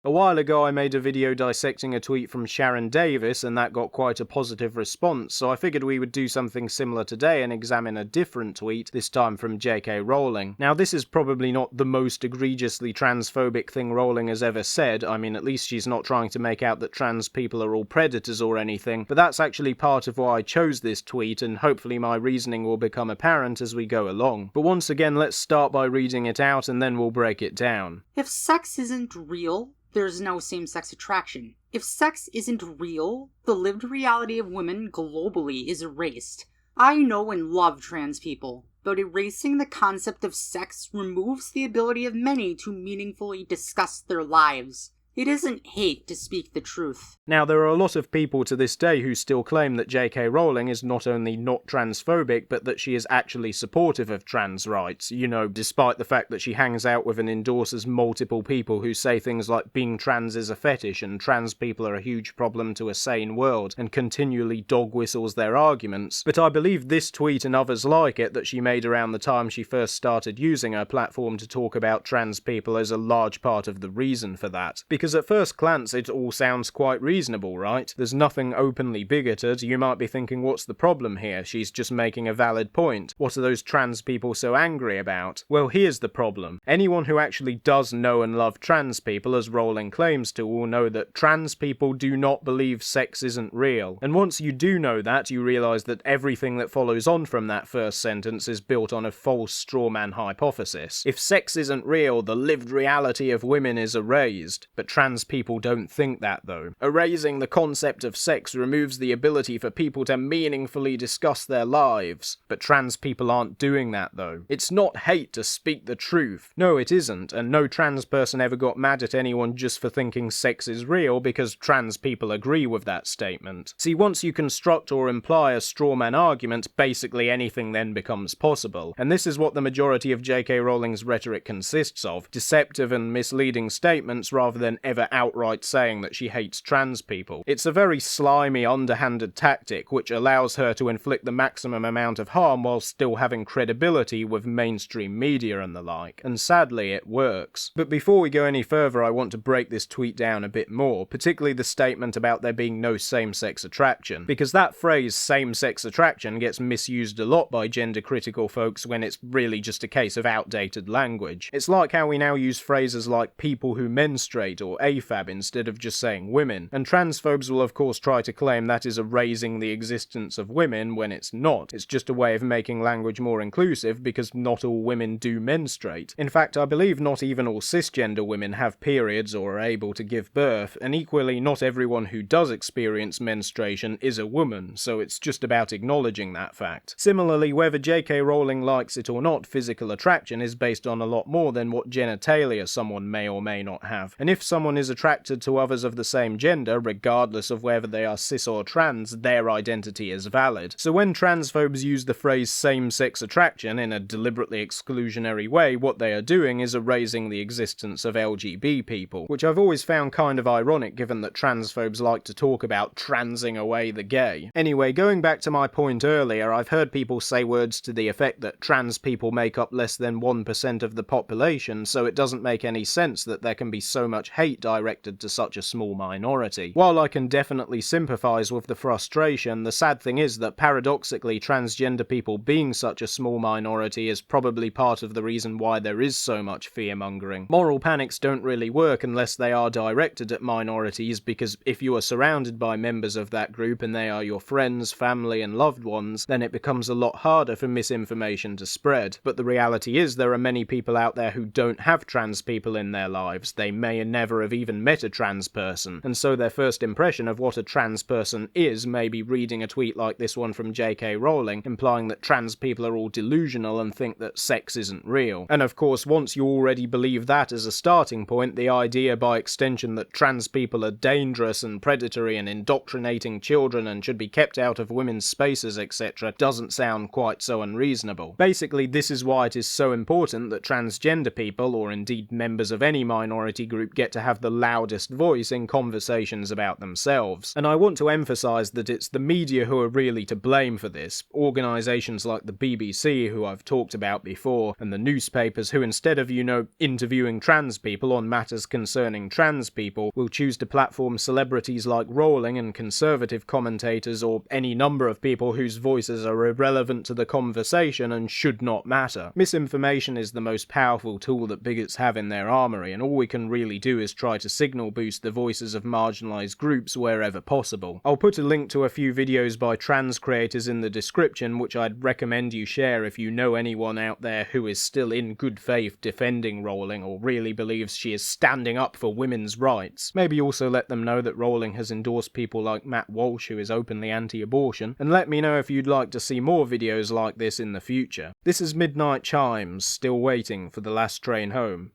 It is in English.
A while ago I made a video dissecting a tweet from Sharon Davis and that got quite a positive response, so I figured we would do something similar today and examine a different tweet, this time from JK Rowling. Now this is probably not the most egregiously transphobic thing Rowling has ever said. I mean, at least she's not trying to make out that trans people are all predators or anything, but that's actually part of why I chose this tweet, and hopefully my reasoning will become apparent as we go along. But once again, let's start by reading it out and then we'll break it down. If sex isn't real, there's no same-sex attraction. If sex isn't real, the lived reality of women globally is erased. I know and love trans people, but erasing the concept of sex removes the ability of many to meaningfully discuss their lives. It isn't hate to speak the truth. Now, there are a lot of people to this day who still claim that JK Rowling is not only not transphobic, but that she is actually supportive of trans rights, despite the fact that she hangs out with and endorses multiple people who say things like being trans is a fetish and trans people are a huge problem to a sane world, and continually dog whistles their arguments. But I believe this tweet and others like it that she made around the time she first started using her platform to talk about trans people is a large part of the reason for that. Because at first glance it all sounds quite reasonable, right? There's nothing openly bigoted. You might be thinking, what's the problem here? She's just making a valid point. What are those trans people so angry about? Well, here's the problem. Anyone who actually does know and love trans people, as Rowling claims to, will know that trans people do not believe sex isn't real. And once you do know that, you realise that everything that follows on from that first sentence is built on a false straw man hypothesis. If sex isn't real, the lived reality of women is erased. But trans people don't think that, though. Erasing the concept of sex removes the ability for people to meaningfully discuss their lives. But trans people aren't doing that, though. It's not hate to speak the truth. No, it isn't, and no trans person ever got mad at anyone just for thinking sex is real because trans people agree with that statement. See, once you construct or imply a straw man argument, basically anything then becomes possible. And this is what the majority of JK Rowling's rhetoric consists of: deceptive and misleading statements rather than ever outright saying that she hates trans people. It's a very slimy, underhanded tactic which allows her to inflict the maximum amount of harm while still having credibility with mainstream media and the like. And sadly, it works. But before we go any further, I want to break this tweet down a bit more, particularly the statement about there being no same-sex attraction, because that phrase same-sex attraction gets misused a lot by gender-critical folks when it's really just a case of outdated language. It's like how we now use phrases like people who menstruate or AFAB instead of just saying women, and transphobes will of course try to claim that is erasing the existence of women when it's not. It's just a way of making language more inclusive because not all women do menstruate. In fact, I believe not even all cisgender women have periods or are able to give birth, and equally not everyone who does experience menstruation is a woman, so it's just about acknowledging that fact. Similarly, whether JK Rowling likes it or not, physical attraction is based on a lot more than what genitalia someone may or may not have, and if someone is attracted to others of the same gender, regardless of whether they are cis or trans, their identity is valid. So when transphobes use the phrase same-sex attraction in a deliberately exclusionary way, what they are doing is erasing the existence of LGBT people, which I've always found kind of ironic given that transphobes like to talk about transing away the gay. Anyway, going back to my point earlier, I've heard people say words to the effect that trans people make up less than 1% of the population, so it doesn't make any sense that there can be so much hate directed to such a small minority. While I can definitely sympathise with the frustration, the sad thing is that paradoxically transgender people being such a small minority is probably part of the reason why there is so much fear-mongering. Moral panics don't really work unless they are directed at minorities, because if you are surrounded by members of that group and they are your friends, family and loved ones, then it becomes a lot harder for misinformation to spread. But the reality is there are many people out there who don't have trans people in their lives. They may never have even met a trans person, and so their first impression of what a trans person is may be reading a tweet like this one from JK Rowling, implying that trans people are all delusional and think that sex isn't real. And of course, once you already believe that as a starting point, the idea by extension that trans people are dangerous and predatory and indoctrinating children and should be kept out of women's spaces, etc., doesn't sound quite so unreasonable. Basically, this is why it is so important that transgender people, or indeed members of any minority group, get to have have the loudest voice in conversations about themselves. And I want to emphasise that it's the media who are really to blame for this. Organisations like the BBC, who I've talked about before, and the newspapers who, instead of, interviewing trans people on matters concerning trans people, will choose to platform celebrities like Rowling and conservative commentators or any number of people whose voices are irrelevant to the conversation and should not matter. Misinformation is the most powerful tool that bigots have in their armoury, and all we can really do is try to signal boost the voices of marginalised groups wherever possible. I'll put a link to a few videos by trans creators in the description, which I'd recommend you share if you know anyone out there who is still in good faith defending Rowling or really believes she is standing up for women's rights. Maybe also let them know that Rowling has endorsed people like Matt Walsh, who is openly anti-abortion, and let me know if you'd like to see more videos like this in the future. This is Midnight Chimes, still waiting for the last train home.